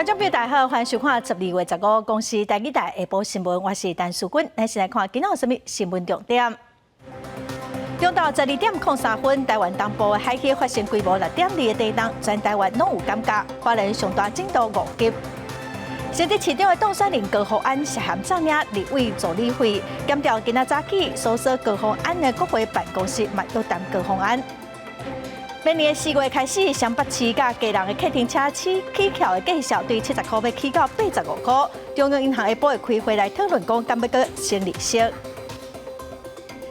观众朋友大家好，欢迎收看12月15公司台语台下晡新闻，我是陈淑君。咱先来看今仔有什么新闻重点。中昼12:03，台湾东部海域发生规模6.2的地震，全台湾拢有感觉，花莲上大震度5级。新竹市长的当选人高虹安涉嫌诈领立委助理费，检调今仔早起搜索高虹安的国会办公室，嘛约谈高虹安。明年4月开始，双北市甲基隆的客停车起跳的计数对70块要起到85块。中央银行下晡会开会来讨论，讲敢要搁升利息。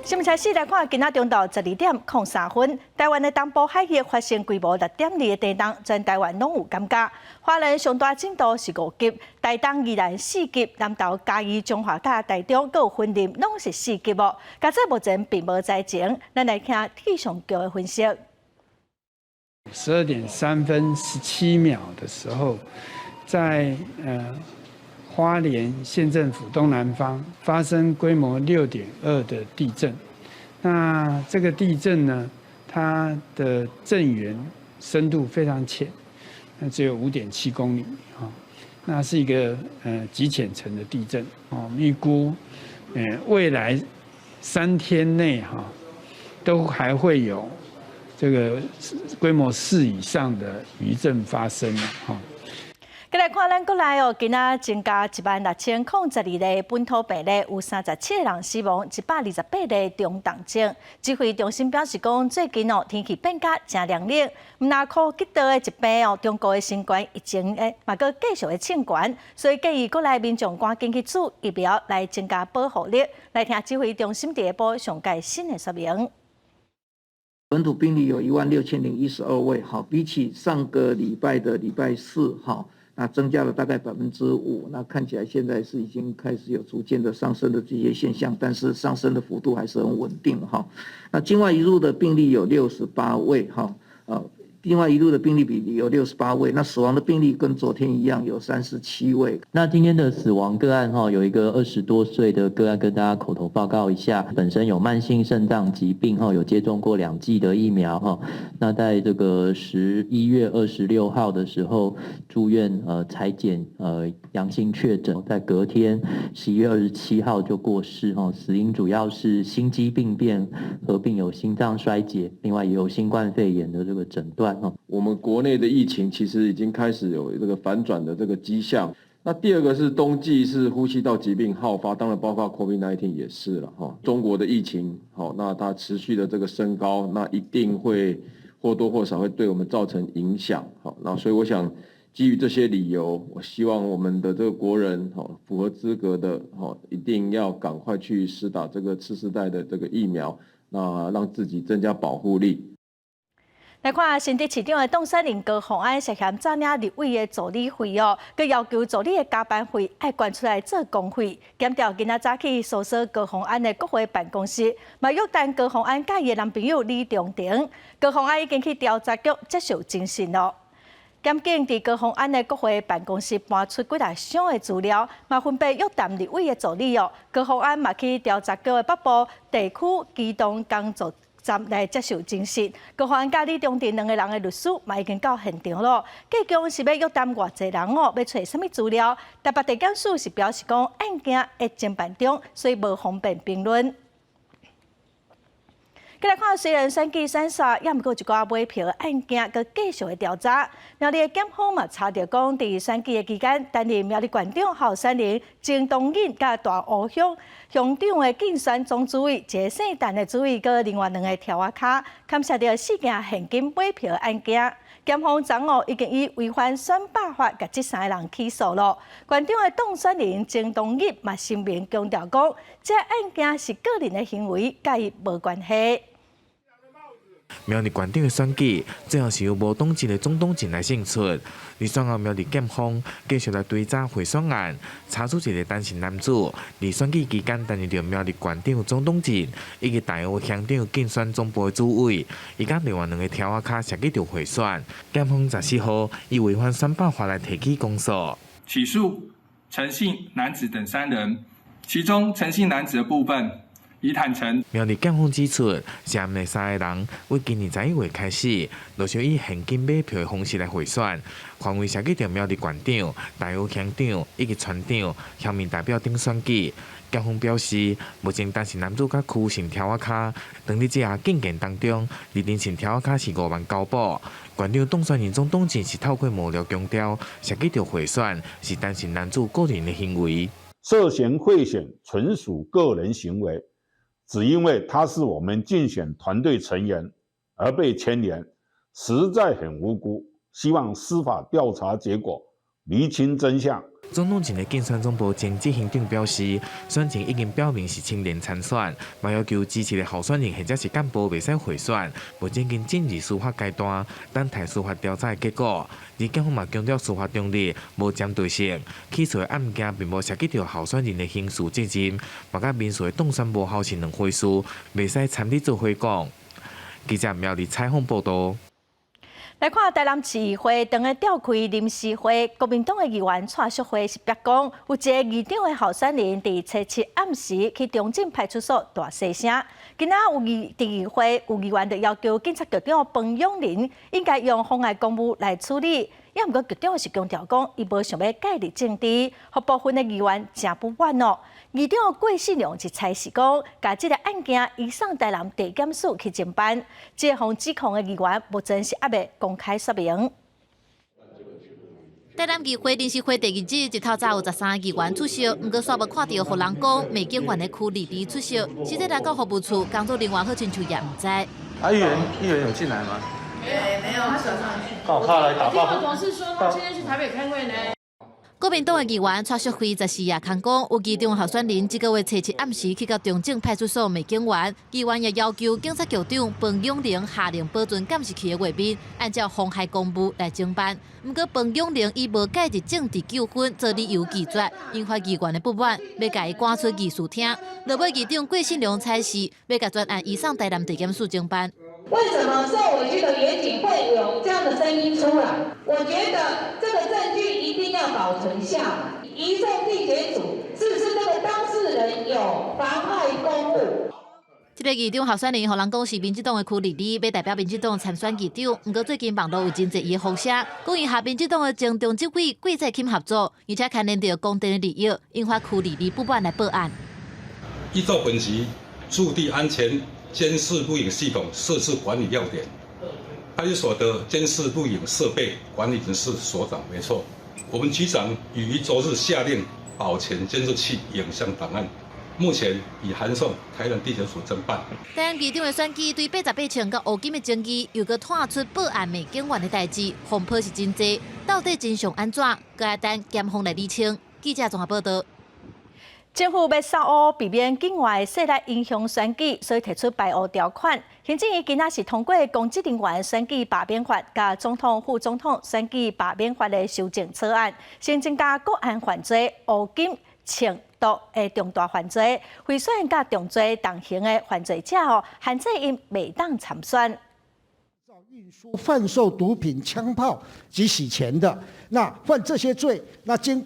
新闻开始来看，今仔中昼12:03，台湾的东部海域发生规模6.2的地震，全台湾拢有感觉。花莲上大震度是5级，台东宜兰4级，南投嘉义、中华甲台中各有分林拢是4级哦。加这目前并无灾情，咱来听气象局的分析。12:03:17的时候，在花莲县政府东南方发生规模6.2的地震。那这个地震呢，它的震源深度非常浅，那只有5.7公里啊。那是一个极浅层的地震啊。我们预估未来3天内哈都还会有这个规模4以上的余震发生哈。再来看咱国内哦，今仔增加16012例本土病例，有37个人死亡，128例中重症。指挥中心表示讲，最近哦天气变化真凉冷，毋那靠极道的疾病哦，中国的新冠疫情嘛搁继续的升悬，所以建议国内民众赶紧去注疫苗来增加保护力。来听指挥中心第一波上届新的说明。本土病例有16012位，好，比起上个礼拜的礼拜4，好。那增加了大概5%，那看起来现在是已经开始有逐渐的上升的这些现象，但是上升的幅度还是很稳定哈。那境外移入的病例有68位哈，境外移入的病例比例有68位，那死亡的病例跟昨天一样有37位。那今天的死亡个案有一个20多岁的个案，跟大家口头报告一下，本身有慢性肾脏疾病有接种过2剂的疫苗那在这个11月26号的时候住院采检阳性确诊，在隔天11月27号就过世死因主要是心肌病变合并有心脏衰竭，另外也有新冠肺炎的这个诊断。我们国内的疫情其实已经开始有这个反转的这个迹象。那第二个是冬季是呼吸道疾病好发，当然包括 COVID-19 也是了中国的疫情那它持续的这个升高，那一定会或多或少会对我们造成影响那所以我想基于这些理由，我希望我们的这个国人符合资格的一定要赶快去施打这个次世代的这个疫苗，那让自己增加保护力。来看新竹市长的当选人高虹安涉嫌诈领立委的助理费佮要求助理的加班费爱捐出来做公费。检调今仔早起搜索高虹安的国会办公室，嘛约谈高虹安佮伊的男朋友李中庭。高虹安已经去调查局接受侦讯咯。检警伫高虹安的国会办公室搬出几大箱的资料，嘛分别约谈立委的助理高虹安嘛去调查局的北部地区机动工作站来接受侦讯，高虹安甲李中庭2个人的律师嘛已经到现场咯。计讲是要约谈偌济人要找什么资料？台北地检署是表示讲案件在侦办中，所以无方便评论。再来看，虽然选举选煞，也毋过一寡买票的案件，佮继续的调查。苗栗的检方嘛查到讲，伫选举的期间，担任苗栗县长候选人郑东引甲大湖乡乡长的竞选总主委谢姓陈的主委，佮另外2个条仔卡，牵涉到4件现金买票的案件。检方昨已经以违反选罢法，甲这3个人起诉了。县长的当选人郑东引嘛声明强调讲，这案件是个人的行为，甲伊无关系。苗栗县长的选举，最后是由无党籍的总统进来胜出。而选后，苗栗检方继续来追查贿选案，查出一个单身男子，伫选举期间担任着苗栗县长总统进以及大湖乡长竞选总部的主委，伊甲另外2个条仔卡涉及着贿选。检方14号以违反选罢法来提起公诉，起诉陈姓男子等3人，其中陈姓男子的部分，已坦诚。苗栗检方指出，涉案的3个人为今年11月开始，陆续以现金买票的方式来贿选，范围涉及到苗栗县长、大有乡长以及村长、乡民代表等选举。检方表示，目前单身男子甲区信条仔卡，当日这下证件当中，立定信条仔卡是5万9部。县长当选人总统证是透过幕僚强调，涉及到贿选是单身男子个人的行为。涉嫌贿选纯属个人行为，只因为他是我们竞选团队成员而被牵连，实在很无辜。希望司法调查结果厘清真相。总统前的竞选总部前执行长表示，选情已经表明是青年参选，嘛要求支持的候选人或者是干部袂使贿选，目前经进入司法阶段，等待司法调查的结果。而检方嘛强调司法中立、无针对性，起诉的案件并无涉及到候选人的刑事责任，嘛甲民事的当选无效是两回事，袂使参与做回讲。记者苗栗采访报道。来看台南市议会当日召开临时会，国民党的议员蔡淑慧是表讲，有一个议长的候选人伫初7暗时去中正派出所大细声。今仔有议会有议员就要求警察局长彭永林应该用妨碍公务来处理，也毋过局长是强调讲，伊无想要介入政治，和部分的议员真不满哦。议长郭信良一采是讲，甲这个案件移送台南地检署去侦办。这项指控的议员目前是还未公开说明。台南议会临时会第2日，日头早有13个议员出席，不过煞无看到予人讲美警员的区里里出席，实际来到服务处工作人员好亲像也唔知。议员有进来吗？没有，他手上去。他来打报。听我同事说，他今天去台北开会呢。国民党的议员蔡淑慧14日空讲，有议长候选人这个月初7暗时去到中正派出所美警员，议员也要求警察局长彭永玲下令保存监视器的画面，按照妨害公务来侦办。不过彭永玲以无介入政治纠纷做理由拒绝，引发议员的不满，要甲伊赶出议事厅。落尾议长郭信良采示，要甲专案移送台南地检署侦办。为什么受委屈的员警会有这样的声音出来？我觉得这个证据一定要保存下来，移送地检署，是不是这个当事人有妨害公务？这个议长候选人，互人讲是民进党的区里里，要代表民进党参选议长。不过最近网络有真侪伊的风声，讲伊和民进党的前中执委桂在钦合作，而且牵连到公电的利益，引发区里里不满来报案。依照本局驻地安全监视录影系统设置管理要点，派出所的监视录影设备管理人是所长，没错。我们局长已于昨日下令保全监视器影像档案。目前已函送台南地检署侦办。台南议长的选举对88千甲乌金的争议，又搁探出报案美警员的代志，风波是真多。到底真相安怎？搁要等检方来厘清。记者综合报道。政府要扫污，避免境外势力影响选举，所以提出排污条款。行政院今仔是通过公职人员选举罢免法、甲总统、副总统选举罢免法的修正草案，先增加各案犯罪乌金程度的重大犯罪，贿选甲重罪同刑的犯罪者限制因未当参选。运输、贩售毒品、枪炮及洗钱的，那犯这些罪，那经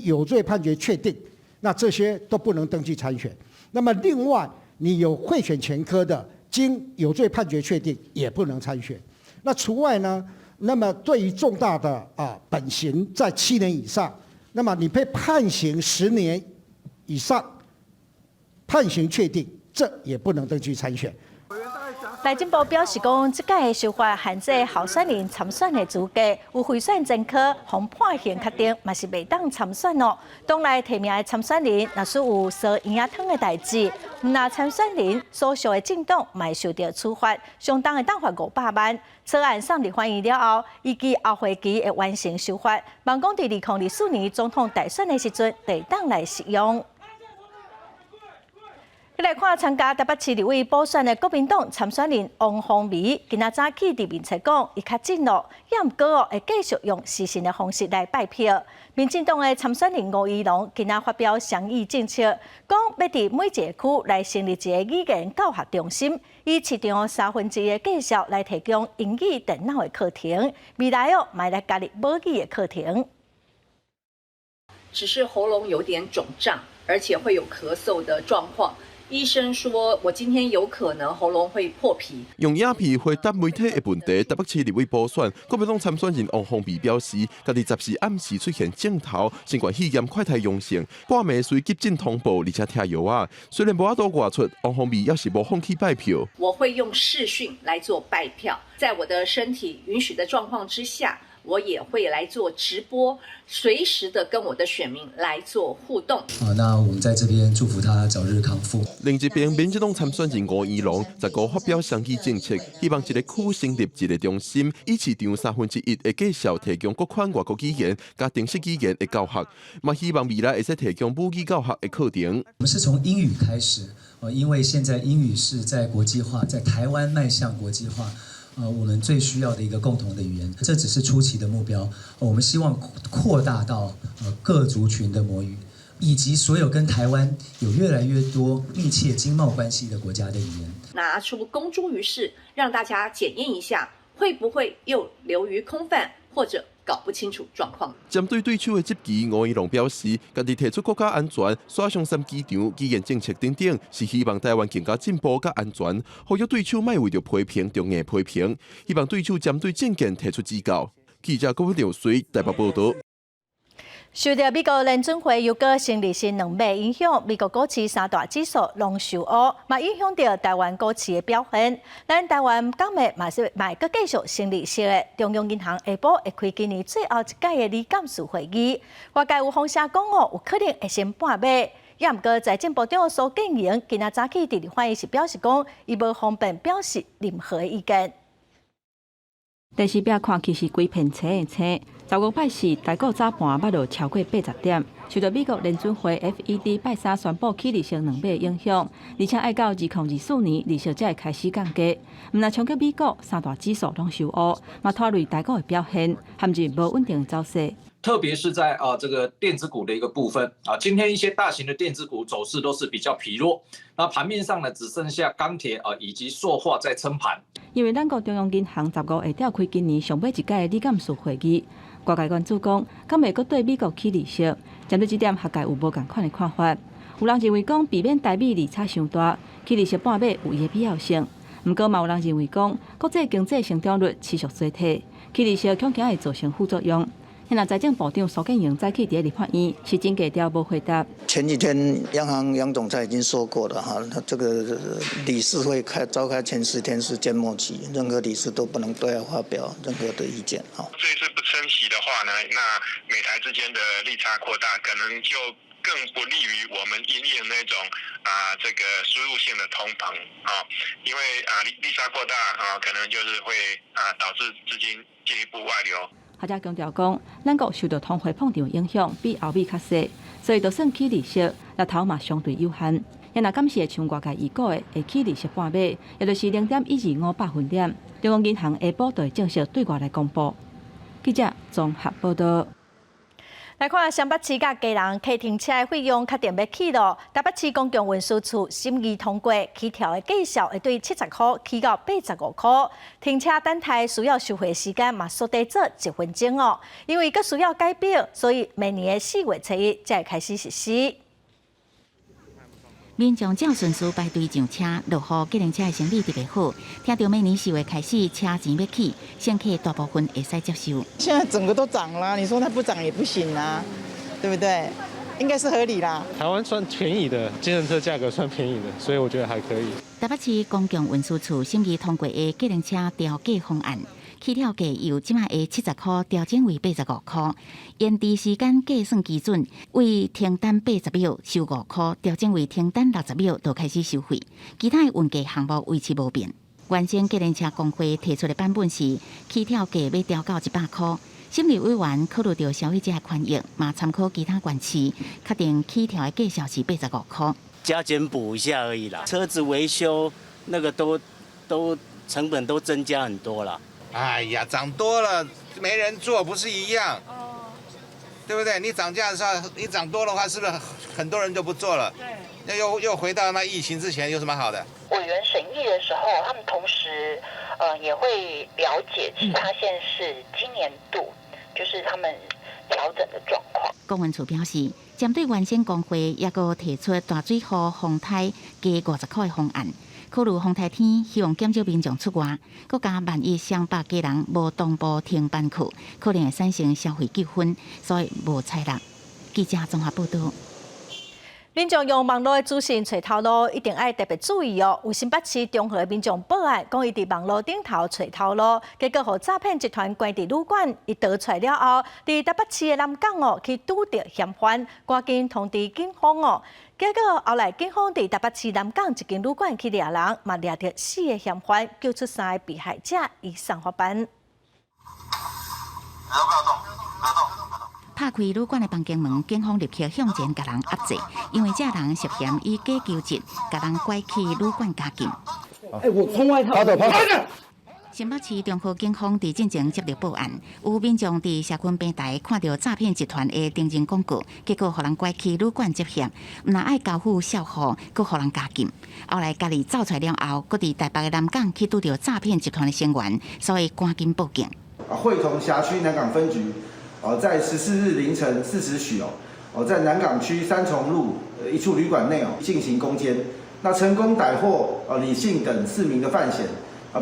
有罪判决确定，那这些都不能登记参选。那么另外，你有贿选前科的，经有罪判决确定也不能参选。那除外呢？那么对于重大的本刑在7年以上，那么你被判刑10年以上，判刑确定，这也不能登记参选。内政部表示讲，这届的修法限制候选人参选的资格，有贿选前科、互判刑确定，嘛是未当参选哦。党内提名的参选人，若是有烧银仔汤的代志，那参选人所属的政党，嘛会受到处罚，相当会当罚500万。草案送入翻译了后，预计后会期会完成修法，望讲伫2024年总统大选的时阵，会当来适用。来看参加台北市立委补选的国民党参选人王凤薇，今仔早起伫面册讲，伊较进咯，也毋过会继续用私信的方式来拜票。民进党的参选人吴怡农今仔发表倡议政策，讲要伫每一个区来成立一个语言教学中心，以市场1/3的计数来提供英语电脑的课程，未来买来加入母语的课程。只是喉咙有点肿胀，而且会有咳嗽的状况。医生说我今天有可能喉咙会破皮。用影片回答媒体的问题，台北市立委补选，国民党参选人王宏伟表示，家己10时暗时出现镜头，新冠肺炎快筛阳性，半暝随急诊通报，而且吃药啊。虽然无法度外出，王宏伟也是无放弃拜票。我会用视讯来做拜票，在我的身体允许的状况之下。我也会来做直播，随时的跟我的选民来做互动。那我们在这边祝福他早日康复。另一边，民进党参选人吴怡农15发表双语政策，希望一个区成立一个中心，以市场1/3的介绍提供各款外国语言加定式语言的教学，嘛希望未来会使提供母语教学的课程。我们是从英语开始，因为现在英语是在国际化，在台湾迈向国际化。我们最需要的一个共同的语言，这只是初期的目标。我们希望扩大到各族群的母语，以及所有跟台湾有越来越多密切经贸关系的国家的语言。拿出公诸于世，让大家检验一下，会不会又流于空泛，或者搞不清楚状况。针对对手的质疑，吴怡农表示，家己提出国家安全、刷上3机场、语言政策等等，是希望台湾更加进步甲安全，呼吁对手莫为着批评就硬批评，希望对手针对政见提出指教。记者郭文良随台北报道。受到美国联准会又个成立新2码影响，美国股市3大指数拢受压，嘛影响到台湾股市的表现。咱台湾今日嘛搁继续升利息的，中央银行下晡会开今年最后一届的理监事会议，外界有风声讲有可能会先半码。也毋过，财政部长苏建荣今仔早起伫立法院是表示讲，伊无方便表示任何意见。电视表看起是规片青的青。15拜四，台股早盘捌落超过80点，受到美国联准会 FED 拜三宣布起利息2码的影响，而且要到2024年利息才会开始降价。毋但冲击美国3大指数拢受压，嘛拖累台股的表现，陷入无稳定的走势。特别是在这个电子股的一个部分啊，今天一些大型的电子股走势都是比较疲弱。那盘面上呢，只剩下钢铁以及塑化在撑盘。因为咱国中央银行15会召开今年上尾一届的理监事会议。外界关注讲，敢会阁对美国起利息？针对这点，学界有无同款的看法？有人认为讲，避免台美利差伤大，起利息半码有伊的必要性。毋过，嘛有人认为讲，国际经济成长率持续衰退，起利息恐惊会造成副作用。现在财政部长苏建荣早起伫立法院是真假调无回答。前几天央行杨总裁已经说过了哈，他这个理事会召开前10天是缄默期，任何理事都不能对外发表任何的意见哈。这一次不升息的话呢，那美台之间的利差扩大，可能就更不利于我们因应那种这个输入性的通膨因为利差扩大可能就是会导致资金进一步外流。学者强调讲，咱国受到通货膨胀影响比欧美较细，所以就算起利息，力头嘛相对有限。也若敢是会像外界预估的，会起利息半码，也就是0.125%点。中央银行下晡就会正式对外来公布。记者综合报道。来看双北市甲基隆客停车的费用确定要起咯。台北市公共运输处审议通过起跳的计数，会对70块起到85块。停车等待需要收费时间嘛缩短做1分钟哦。因为佫需要改表，所以明年的4月初1才会开始实施。民众照顺序排队上车，落雨计程车的生意特别好。听到明年4月开始车钱要起，乘客大部分会使接受。现在整个都涨了，你说它不涨也不行啊，对不对？应该是合理啦。台湾算便宜的，计程车价格算便宜的，所以我觉得还可以。台北市公共运输处审议通过的计程车调价方案。起跳价由即卖的70块调整为85块，延迟时间计算基准为停单80秒收5块，调整为停单60秒就开始收费。其他的运价项目维持无变。原先计程车工会提出的版本是起跳价要调到100块，审理委员考虑到消费者的权益，嘛参考其他县市，确定起跳的计数是85块。加减补一下而已啦，车子维修那个都成本都增加很多了。哎呀，涨多了，没人做，不是一样？对不对？你涨价的时候，你涨多的话，是不是很多人就不做了？对。那又回到那疫情之前，有什么好的？委员审议的时候，他们同时也会了解其他县市今年度就是他们调整的状况。公文处表示，针对原先工会也阁提出大水河风台加50块的方案，考虑风台天，希望减少民众出外，搁加万一上百家人无同步停班课，可能会产生消费纠纷，所以无采纳。记者综合报道。民众用网络的资讯找头路，一定要特别注意哦。有新北市中和的民众报案，讲伊伫网络顶头找头路，结果互诈骗集团关伫旅馆，伊逃出来了后，伫台北市的南港哦，去拄着嫌犯，赶紧通知警方哦。结果后来警方伫台北市南港一间旅馆去抓人，嘛抓着4个嫌犯，救出3个被害者，移送法办。拍开旅馆的房间门，警方立刻向前甲人压制，因为这人涉嫌以假救急，甲人拐去旅馆加禁。我从外头跑走。新北市中和警方伫进前接到报案，有民众伫社群平台看到诈骗集团的定情广告，结果互人拐去旅馆接险，唔但爱交付销户，佮互人加禁。后来家己走出来了后，佮伫台北的南港去拄到诈骗集团的成员，所以赶紧报警。会同辖区南港分局。在14日凌晨4时许在南港区三重路一处旅馆内进行攻坚，那成功逮获李姓等4名的犯嫌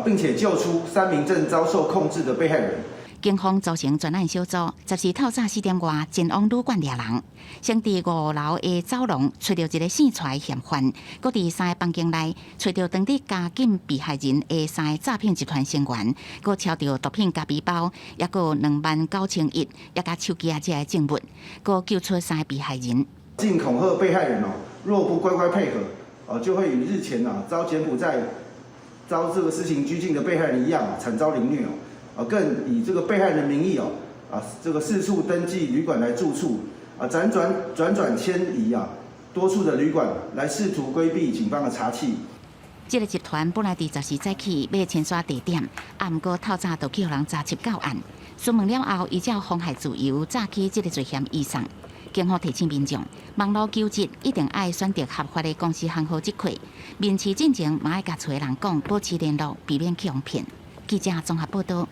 并且救出3名正遭受控制的被害人。警方组成专案小组，10时透早4点外前往旅馆抓人，先伫5楼的走廊找到一个醒出来嫌犯，搁伫3个房间内找到当地加禁被害人的3个诈骗集团成员，搁抄到毒品加皮包，也搁有29100，也甲手机这些证物，搁救出3个被害人。竟恐吓被害人若不乖乖配合就会与日前遭柬埔寨遭这个施行拘禁的被害人一样惨遭凌虐更以这个被害人名义这个4处登记旅馆来住处辗转迁移多处的旅馆来试图规避警方的查缉。这个集团本来伫10时早起要签刷地点，毋过透早就去互人诈欺到案。询问了后，依照妨害自由诈欺这个罪嫌移送。警方提醒民众，网络救济一定要选择合法的公司行号即可。面试进前，嘛要甲厝的人讲，保持联络，避免去用骗。记者综合报道。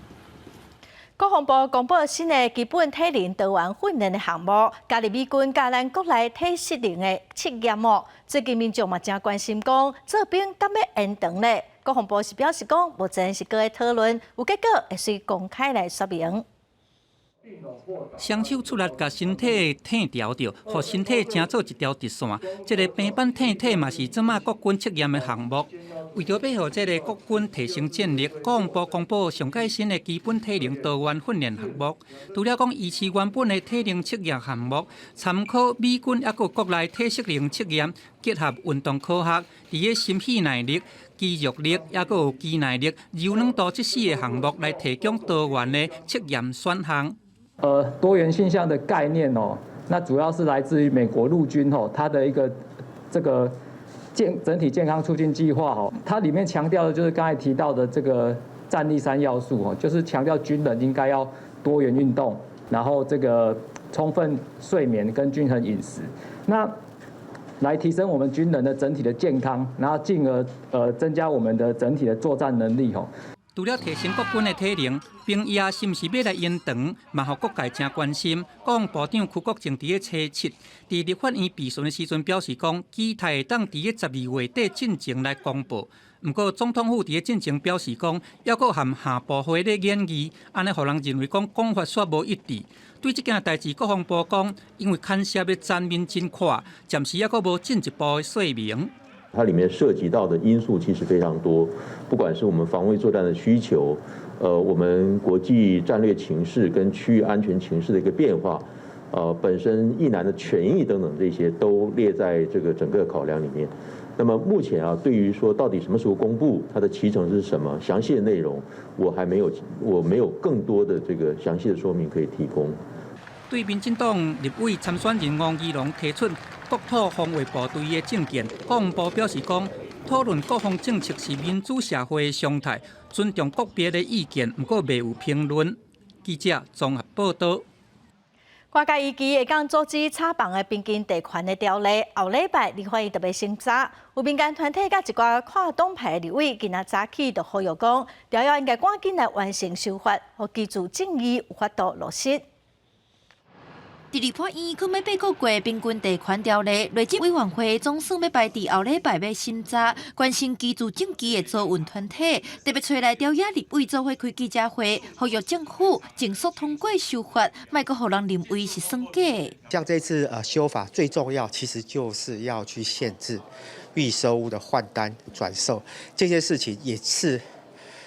国防部公布新的基本体能多元训练的项目，加入美军甲咱国内体适能的测验哦。最近民众嘛真关心讲，这兵敢要延长呢？国防部是表示讲，目前是搁在讨论，有结果会随公开来说明。双手出力，甲身体挺调着，互身体成做一条直线。这个平板挺体嘛是即马国军测验的项目。为着要互这个国军提升战力，国防部公布上届新的基本体能多元训练项目。除了讲，依持原本的体能测验项目，参考美军也个国内体适能测验，结合运动科学，伫个心肺耐力、肌肉力，也个有肌耐力、柔软度这4个项目来提供多元的测验选项。多元现象的概念那主要是来自于美国陆军它的一个这个整体健康促进计划它里面强调的就是刚才提到的这个战力3要素就是强调军人应该要多元运动，然后这个充分睡眠跟均衡饮食，那来提升我们军人的整体的健康，然后进而增加我们的整体的作战能力除了提升国军的体能，兵役是毋是要来延长，嘛互各界真关心。国防部长邱国正伫个初7，伫立法院备询的时阵表示讲，期待会当伫个12月底进前来公布。不过总统府伫个进前表示讲，还佫含下部会咧演议，安尼互人认为讲讲法煞无一致。对这件代志，国防部讲，因为牵涉的层面真宽，暂时还佫无进一步的说明。它里面涉及到的因素其实非常多，不管是我们防卫作战的需求，我们国际战略情势跟区域安全情势的一个变化，本身役男的权益等等这些都列在这个整个考量里面。那么目前对于说到底什么时候公布它的期程是什么，详细的内容我没有更多的这个详细的说明可以提供。对民进党立委参选人王义龙提出国土防卫部队的政见，国防部表示讲，讨论国防政策是民主社会的常态，尊重个别的意见，不过未有评论。记者综合报道。外界预期会将组织查房的边境地权的条例，后礼拜立法院特别审查。有民间团体甲一寡跨党派立委今仔早起就呼吁讲，条约应该赶紧来完成修法，互基础正义有法度落实。第二判院去要八个月平均地权条例，内政委员会总算要排伫后礼拜要审查，关心居住证件的租运团体，特别找来调野立委做伙开记者会，呼吁政府尽速通过修法，莫阁互人认为是算假。像这次修法最重要，其实就是要去限制预售屋的换单转售，这件事情也是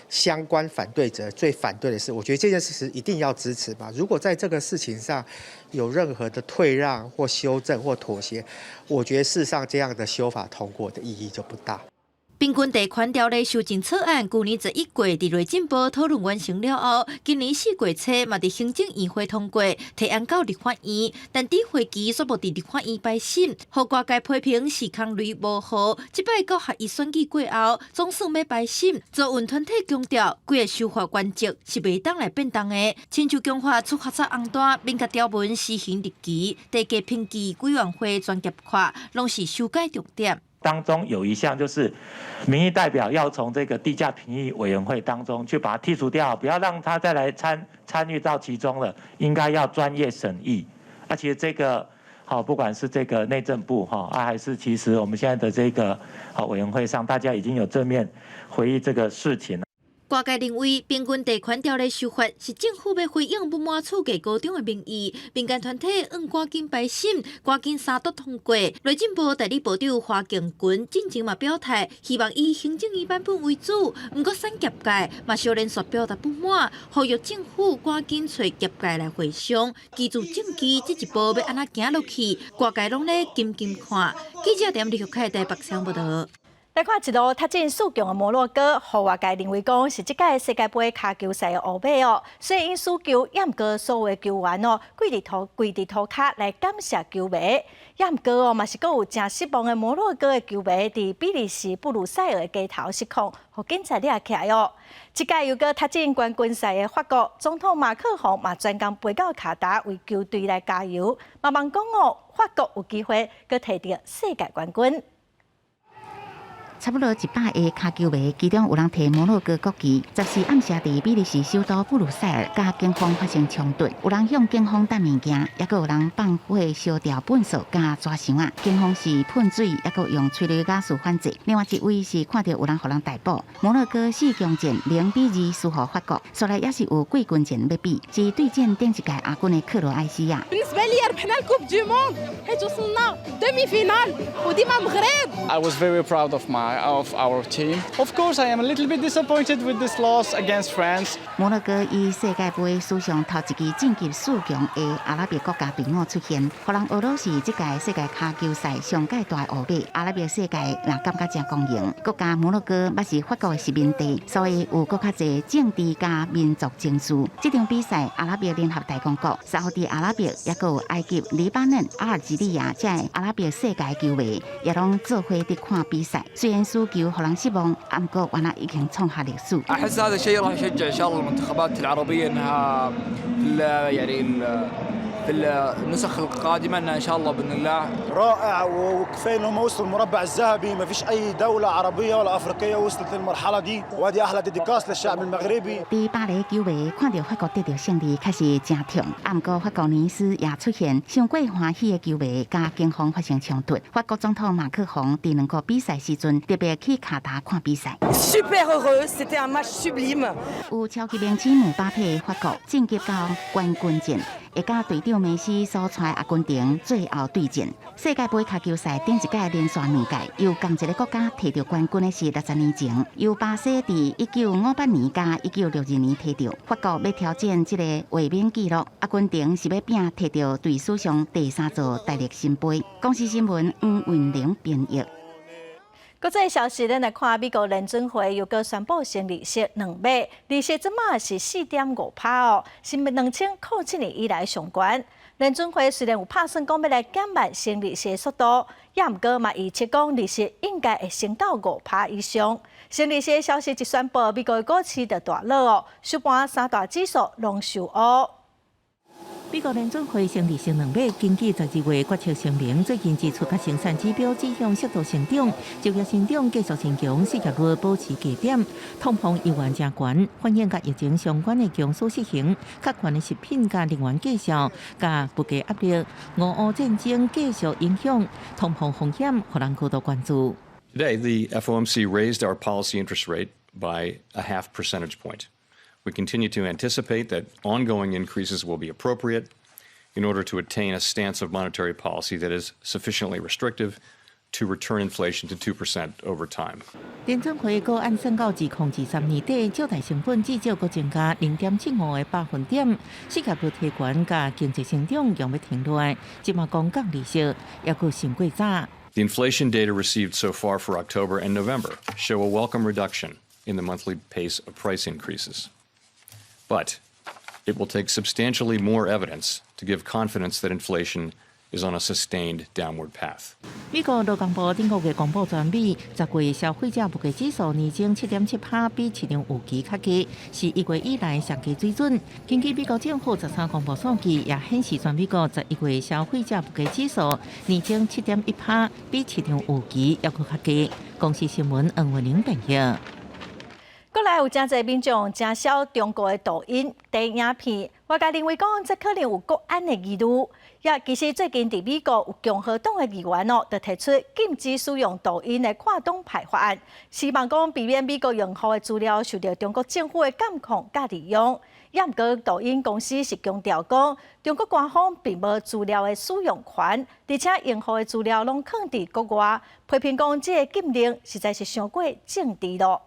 相关反对者最反对的事。我觉得这件事情一定要支持吧。如果在这个事情上有任何的退让或修正或妥协，我觉得事实上这样的修法通过的意义就不大。平均地权条例修正草案，去年11月伫内政部讨论完成了后，今年4月初嘛伫行政院会通过，提案到立法院，但伫会期却无伫立法院摆审，互外界批评时空率无好。即摆到合议选举过后，总算要摆审。租运团体强调，几个修法原则是袂当来变动的，亲像强化出发册红单，并甲条文施行日期、地价评级委员会专业看，拢是修改重点。当中有一项就是民意代表要从这个地价评议委员会当中去把它剔除掉，不要让他再来参与到其中了，应该要专业审议。其实这个不管是这个内政部还是其实我们现在的这个委员会上，大家已经有正面回忆这个事情。外界认为，平均地权条例修法是政府要回应不满厝价高涨的民意，民间团体赶紧摆审，赶紧三读通过。内政部代理部长华敬群进前嘛表态，希望以行政院版本为主，不过产业界嘛小连续表达不满，呼吁政府赶紧找业界来协商。居住证件这一步要安怎行落去，外界拢咧紧看。记者点李玉凯台北上报道。来看一路踢进四强的摩洛哥，互外界认为讲是这届世界杯骹球赛的乌马哦。所以因输球，也毋过所有的球员哦，跪伫涂骹来感谢球迷。也毋过哦，嘛是阁有真失望的摩洛哥的球迷伫比利时布鲁塞尔的街头失控，互警察抓起来哦。这届又阁踢进冠军赛的法国总统马克宏嘛专工飞到卡达为球队来加油，嘛望讲哦，法国有机会阁摕到世界冠军。差不多100个卡球迷，其中有人摕摩洛哥国旗。14暗时伫比利时首都布鲁塞尔，甲警方发生冲突，有人向警方掸物件，也有人放火烧掉粪扫甲纸箱啊。警方是喷水，也有用催泪ga스反制。另外一位是看到有人互人逮捕。摩洛哥4强战0-2输予法国，所来也是有季军战要比，是对战顶一届亚军的克罗埃西亚。I was very proud of our team. Of course, I am a little bit disappointed with this loss against France. 摩洛哥以世界杯史上头一支晋级4强的阿拉伯国家队伍出现，互人俄罗斯这届世界卡球赛上届大乌马，阿拉伯世界也感觉真公平。国家摩洛哥也是法国的殖民地，所以有更较侪政治加民族情绪。这场比赛，阿拉伯联合大公国、沙特阿拉伯，也有埃及、黎巴嫩、阿尔及利亚这阿拉伯世界球迷，也拢做伙伫看比赛。虽然输球互人失望，不过原来已经创下历史。أحس هذا الشيء راح يشجع إن شاء الله المنتخبات العربية إنها في النسخ القادمة إن شاء الله بإذن الله. رائع وكفاية إنهم وصلوا المربع الذهبي، ما فيش أي دولة عربية ولا أفريقية وصلت للمرحلة دي، وهذه أحلى ديديكاس للشعب المغربي. 第巴黎球迷看到法国得到胜利，确实真痛。不过法国尼斯也出现上过欢喜的球迷，甲警方发生冲突。法国总统马克宏伫2个比赛时阵，特别去卡达看比赛。Super heureux, c'était un match sublime. 有超级明星姆巴佩的法国晋级到冠军战。会甲队长梅西所带阿根廷最后对战。世界杯卡球赛顶一届连续2届，由同一个国家摕到冠军的是60年前，由巴西伫1958年加1962年摕到。法国要挑战这个卫冕纪录，阿根廷是要拼摕到队史上第3座大力神杯。公司新闻黄韵玲编译。国际消息，咱来看美国联准会又搁宣布升利息2码，利息即马是4.5%哦，是2007年以来上悬。联准会虽然有打算讲要来减慢升利息的速度，也毋过嘛预测讲利息应该会升到5%以上。升利息的消息一宣布，美国的股市就大落哦，收盘3大指数拢收乌。美国联准会成立性2码，经济12月决策声明，最近指出，甲生产指标指向适度成长，就业成长继续增强，失业率保持低点，通膨依然正悬，反映甲疫情相关的强缩实行，较悬的食品甲能源价格，甲物价压力，俄乌战争继续影响，通膨风险互人高度关注。Today, the FOMC raised our policy interest rate by a half percentage point. We continue to anticipate that ongoing increases will be appropriate in order to attain a stance of monetary policy that is sufficiently restrictive to return inflation to 2% over time. 联准会个案宣告2023年底，借贷成本至少搁增加0.75个百分点，失业率提悬，甲经济成长将要停落来，即马公降利息也搁胜过早。The inflation data received so far for October and November show a welcome reduction in the monthly pace of price increases. But it will take substantially more evidence to give confidence that inflation is on a sustained downward path. 美国劳工部顶个月公布全美10月消费者物价指数年增7.7%，比市场预期较低，是1月以来上低水准。根据美国政府13公布数据，也显示全美国11月消费者物价指数年增7.1%，比市场预期还佫较低。公司新闻黄文玲报道。国内有真侪民众真少中国的抖音短影片，外界认为讲这可能有国安的疑虑。也其实最近伫美国有共和党的议员就提出禁止使用抖音的跨党派法案，希望讲避免美国用户的资料受到中国政府的监控甲利用。也毋过抖音公司是强调讲，中国官方并无资料的使用权，而且用户的资料拢藏伫国外，批评讲这个禁令实在是伤过政治咯。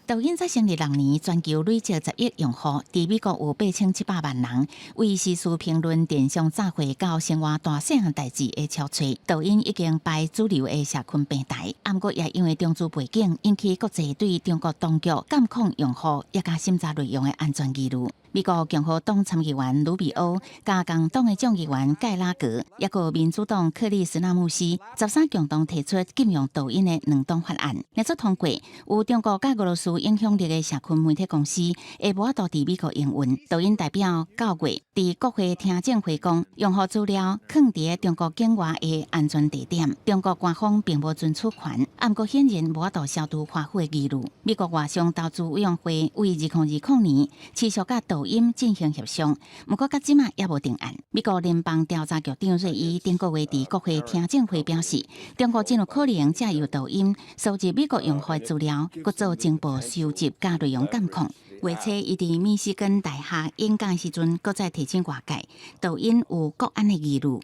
抖音在成立6年，全球累积10亿用户，伫美国有8700万人。为时事评论、电商早会到生活大细项代志的超吹，抖音已经拜主流的社群平台。不过也因为中资背景，引起国际对中国当局监控用户，也加审查内容的安全疑虑。美国共和党参议员卢比欧、加共党的众议员盖拉格，也有民主党克里斯纳姆斯，13共同提出禁用抖音的2党法案，列出通过。有中国甲俄罗斯影响力的社群媒体公司会无法度伫美国营运。抖音代表9月伫国会听证会讲，用户资料藏伫中国境外的安全地点，中国官方并无遵守权，不过显然无法度消除华府的疑虑。美国外商投资委员会为2020年持续甲抖音进行协商，不过到即马也无定案。美国联邦调查局长瑞伊顶个月伫国会听证会表示，中国真有可能借由抖音收集美国用户的资料，搁做情报收集加内容监控。月初，伊伫密西根大学演讲时阵，搁再提醒外界，抖音有国安的疑虑。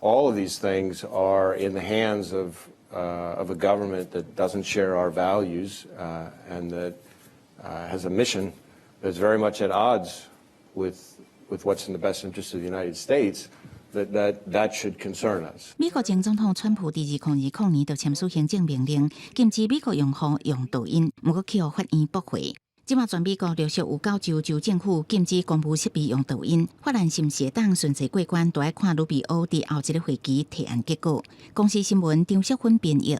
All of these things are in the hands of a government that doesn't share our values and that has a mission that's very much at odds with what's in the best interest of the United States. That should concern us. 美国前总统川普伫2020年就签署行政命令，禁止美国用户用抖音，不过去互法院驳回。即马全美国陆续有9州州政府禁止公务设备用抖音，法案是毋是会当顺利过关，就要看卢比欧伫后一个会期提案结果。公司新闻张淑芬编译。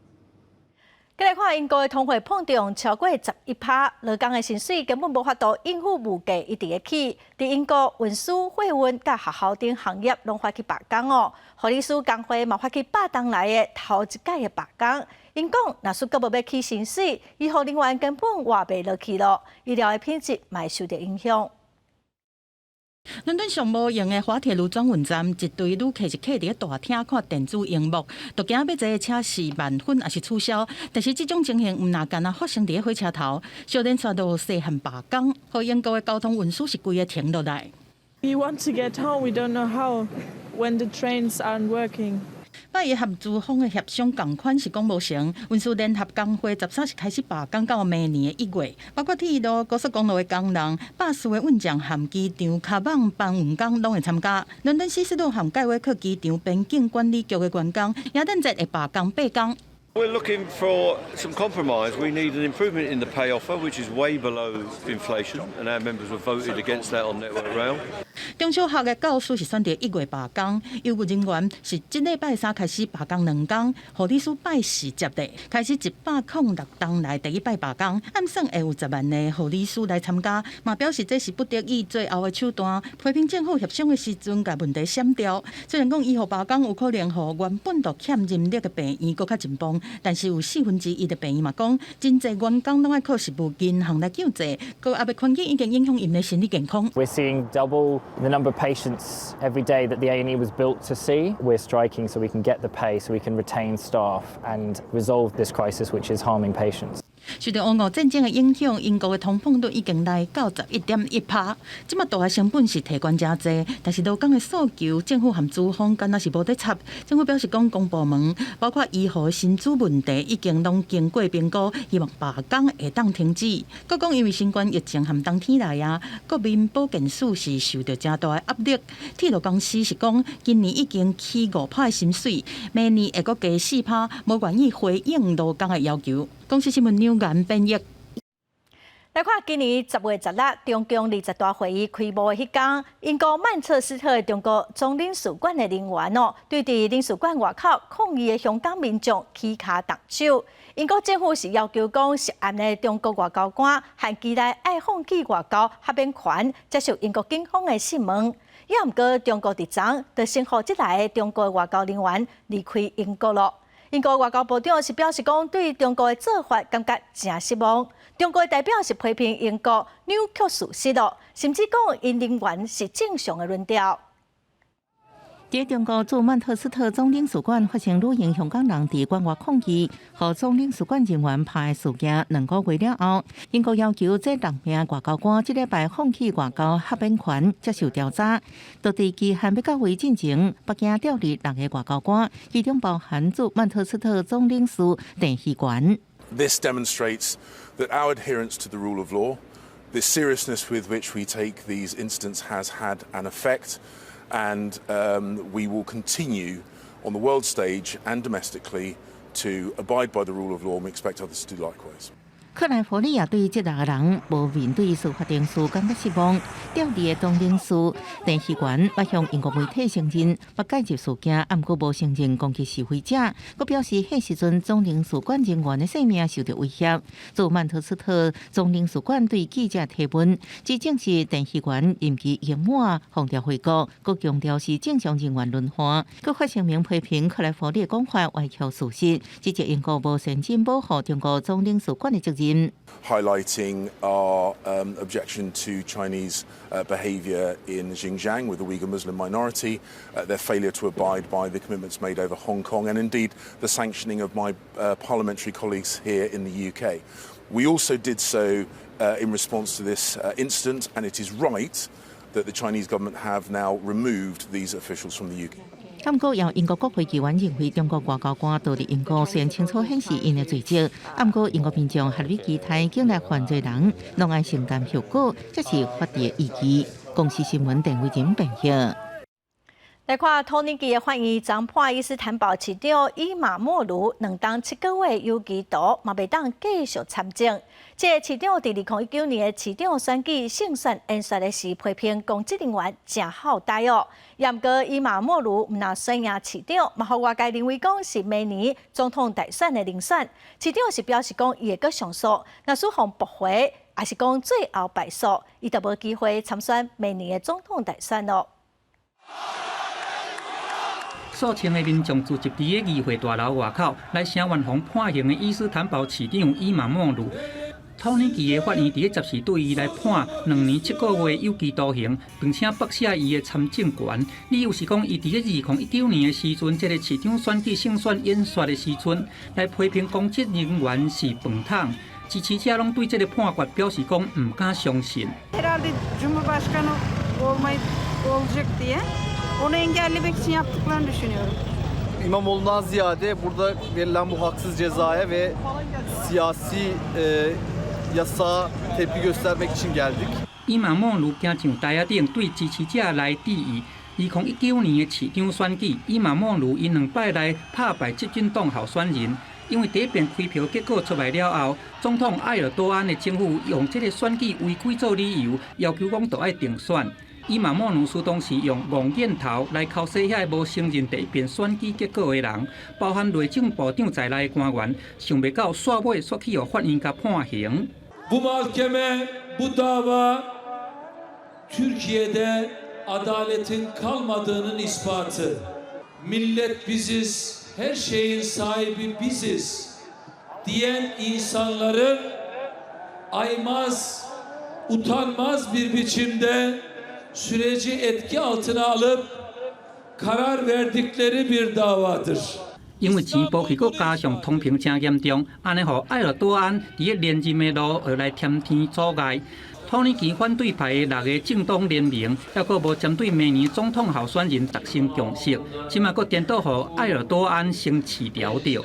再来看英国的通货膨胀超过11%，劳工的薪水根本无法度应付物价一直会起。伫英国运输、货运甲学校等行业拢发起罢工哦，护理师工会嘛发起8冬来的头一届的罢工。因讲，若是阁无要起薪水，以后人员根本活袂落去咯，医疗的品质嘛会受到影响。伦敦上无用的滑铁卢转运站，一堆旅客是徛伫大厅看电子荧幕，都惊要坐的车是慢粉还是取消。但是这种情形毋哪干啊发生伫火车头，小连续到细汉罢工，互英国的交通运输是规个停落来。We want to get home, we don't know how when the trains aren't working. 拜伊合资方的协商共款是讲无成，运输联合工会13是开始罢工到明年的1月，包括铁路、高速公路的工人、巴士的运将含机场、卡网搬运工拢会参加。伦敦希斯路含盖维克机场边境管理局的员工也等在会罢工8天。We're looking for some compromise. We need an improvement in the pay offer, which is way below inflation, and our members have voted against that on Network Rail. 中小学的教师是选择1月罢工，医务人员是这礼拜3开始罢工2天，护理师拜4接的，开始106天来第一摆罢工，按算会有10万的护理师来参加，嘛表示这是不得已最后的手段，批评政府协商的时阵把问题闪掉。虽然讲医护罢工有可能让原本就欠人力的病院更较紧绷，但是有1/4的病院嘛讲，真侪员工拢爱靠食物银行来救济，个也未看见已经影响因的心理健康。We're seeing double the number of patients every day that the A&E was built to see. We're striking so we can get the pay, so we can retain staff and resolve this crisis which is harming patients. 受到俄乌战争的影响，英国的通膨率已经来到91.1%。即马大的成本是提悬真济，但是劳工的诉求，政府和资方敢若是无得插。政府表示讲，公部门包括医护的薪资问题，已经拢经过评估，希望罢工会当停止。佮讲因为新冠疫情和冬天来啊，国民保健署是受到真大的压力。铁路公司是讲，今年已经起5%的薪水，明年会佮加4%，无愿意回应劳工的要求。公司新闻neu言编译。来看今年10月16日，中共20大会议开幕的迄天，英国曼彻斯特的中国总领事馆的人员对伫领事馆外口抗议的香港民众起脚动手。英国政府是要求讲，涉案的中国外交官和期待爱放弃外交合编权，接受英国警方的讯问。也毋过，中国伫昨就先后即来的中国外交人员离开英国了。英国外交部长是表示讲，对中国的做法感觉真失望。中国的代表是批评英国扭曲事实了，甚至讲因人员是正常的论调。在中国驻曼彻斯特总领事馆发生女营香港人伫馆外抗议，和总领事馆人员拍的事件2个月了后，英国要求这6名外交官这礼拜放弃外交合编权，接受调查。到地期限要到位进前，北京调离6个外交官，其中包含驻曼彻斯特总领事邓锡元。This demonstrates that our adherence to the rule of law, the seriousness with which we take these incidents has had an effect, and we will continue on the world stage and domestically to abide by the rule of law, and we expect others to do likewise. 克莱佛利亚对这6个人无面对司法定数感到失望。调离的总领事邓锡元捌向英国媒体承认捌介入事件，毋过无承认攻击示威者。佮表示迄时阵总领事馆人员的性命受到威胁。驻曼彻斯特总领事馆对记者提问，指证是邓锡元任期已满，放调回国，佮强调是正常人员轮换。佮发声明批评克莱佛利的讲法歪曲事实，指责英国无善尽保护中国总领事馆的责任。Highlighting our objection to Chinese behaviour in Xinjiang with the Uyghur Muslim minority, their failure to abide by the commitments made over Hong Kong, and indeed the sanctioning of my parliamentary colleagues here in the UK. We also did so in response to this incident, and it is right that the Chinese government have now removed these officials from the UK. 不过，由英国国会议员认为中国外交官到伫英国虽然清楚显示因的罪责，不过英国民众合理期待境内犯罪人拢爱承担后果，这是法律的依据。公司新闻陈伟仁编译。来看托尼基的翻译，将破伊斯坦堡市长伊马莫卢2当7个月有期徒，嘛袂当继续参政。这市长伫2019年的市长选举胜选演说的时，批评公职人员真好歹哦。也毋过伊马莫卢毋若选赢市长，嘛互外界认为讲是明年总统大选的人选。市长是表示讲伊会阁上诉，若输互驳回，也是讲最后败诉，伊就无机会参选明年的总统大选咯。数千的民众聚集伫个议会大楼外口，来声援防判刑的伊斯坦堡市长伊马莫卢。托尼基的法院伫个10时对伊来判2年7个月有期徒刑，并且驳斥伊的参政权。理由是讲伊伫个2019年的时阵，这个市长选举胜选演说的时阵，来批评公职人员是饭桶。支持者拢对这个判决表示讲唔敢相信。Onu engellemek için yaptıklarını düşünüyorum. İmamoğlu'ndan ziyade burada verilen bu haksız cezaya ve siyasi yasağa tepki göstermek için geldik. 伊马莫卢行上台顶对支持者来质疑， 2019年的市长选举，伊玛莫鲁因2摆来拍败执政党候选人。因为第一遍开票结果出来了后，总统埃尔多安的政府用这个选举违规做理由，要求讲都要定选。伊玛莫努斯当时用望镜头来敲死遐无承认第一遍选举结果的人，包含内政部长在内的官员，想袂到煞尾煞去予法院甲判刑。Bu mahkeme, bu dava Türkiye'de adaletin kalmadığının ispatı. Millet biziz, her şeyin sahibi biziz diyen insanların aymaz, utanmaz bir biçimde süreci etki altına alıp karar verdikleri bir davadır. 因为钱包去，佮加上通膨真严重，安尼互埃尔多安伫个连任的路而来添添阻碍。土耳其反对派的6个政党联盟，还佫无针对明年总统候选人达成共识，即马佫颠倒互埃尔多安先起条着。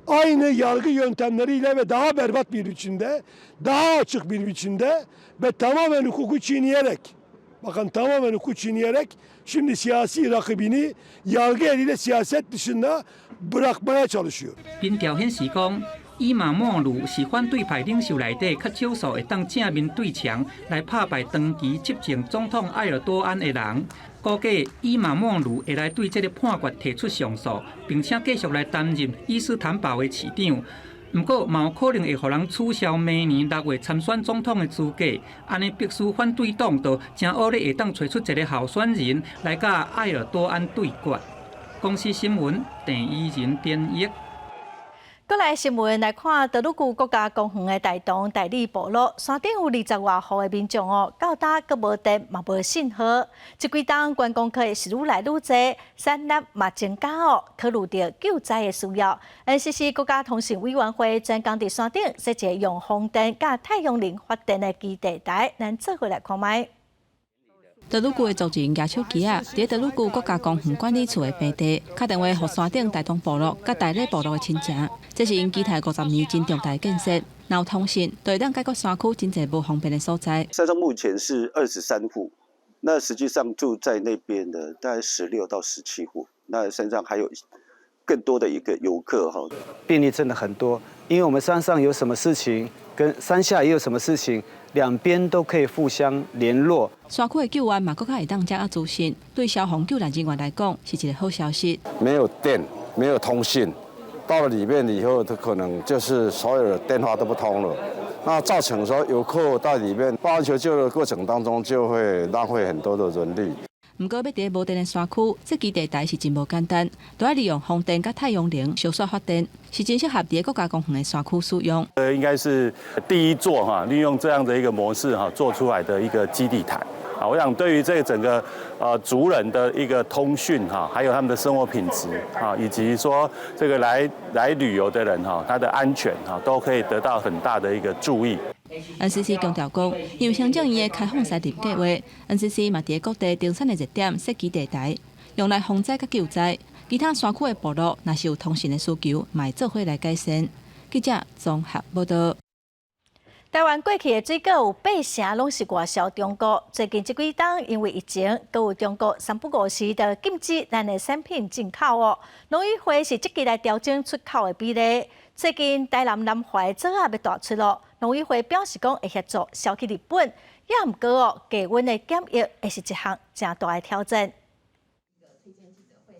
Aynı yargı yöntemleriyle ve daha berbat bir biçimde, daha açık bir biçimde ve tamamen hukuku çiğneyerek, bakın tamamen hukuku çiğneyerek şimdi siyasi rakibini yargı eliyle siyaset dışında bırakmaya çalışıyor. 民调显示讲，伊玛莫鲁是反对派领袖内底较少数会当正面对墙来拍败长期执政总统埃尔多安的人。估计伊玛莫鲁会来对这个判决提出上诉，并且继续来担任伊斯坦堡的市长。不过，嘛有可能会互人取消明年6月参选总统的资格，安尼必须反对党就真恶劣会当找出一个候选人来甲埃尔多安对决。公司新闻郑依仁编译。过来新闻来看，德鲁古国家公园的大洞大理部落山顶有20外户的民众到达阁无电嘛无信号，这几天观光客是愈来愈多，产业嘛增加考虑到救灾的需要 ，NCC 国家通信委员会专工伫山顶设置用风电加太阳能发电的基地台，咱做回来看卖。德鲁古的族人举手机啊，伫德鲁古国家公园管理处的平地，打电话予山顶大东部落、甲大理部落的亲情。这是因期待50年真重大的建设，若有通信，就会当解决山区真侪无方便的所在。山上目前是23户，那实际上住在那边的大概16到17户，那山上还有更多的一个游客哈。便利真的很多，因为我们山上有什么事情，跟山下也有什么事情。两边都可以互相联络。山区的救援嘛，更加会当掌握资讯，对消防救援人员来讲是一个好消息。没有电，没有通信，到了里面以后，它可能就是所有的电话都不通了。那造成说游客到里面报案求救的过程当中，就会浪费很多的人力。不过，要伫无电的山区，这基地台是真无简单，都要利用风电甲太阳能小刷发电，是真适合伫国家公园的山区使用。应该是第一座哈，利用这样的一个模式哈做出来的一个基地台啊，我想对于这个整个族人的一个通讯哈，还有他们的生活品质啊，以及说这个来旅游的人哈，他的安全哈，都可以得到很大的一个注意。NCC 强调讲，因为行政院的开放山林计划 ，NCC 嘛伫各地定产的热点设基地台，用来防灾甲救灾。其他山区的部落若是有通讯的需求，嘛会做伙来改善。记者综合报道。台湾过去的水果有8成拢是外销中国，最近这几天因为疫情，佮有中国三不五时就禁止咱的产品进口农委会是积极来调整出口的比例。最近台南南怀做啊要大出农委会表示讲会协助销去日本，也毋过低温的检疫会是一项真大的挑战。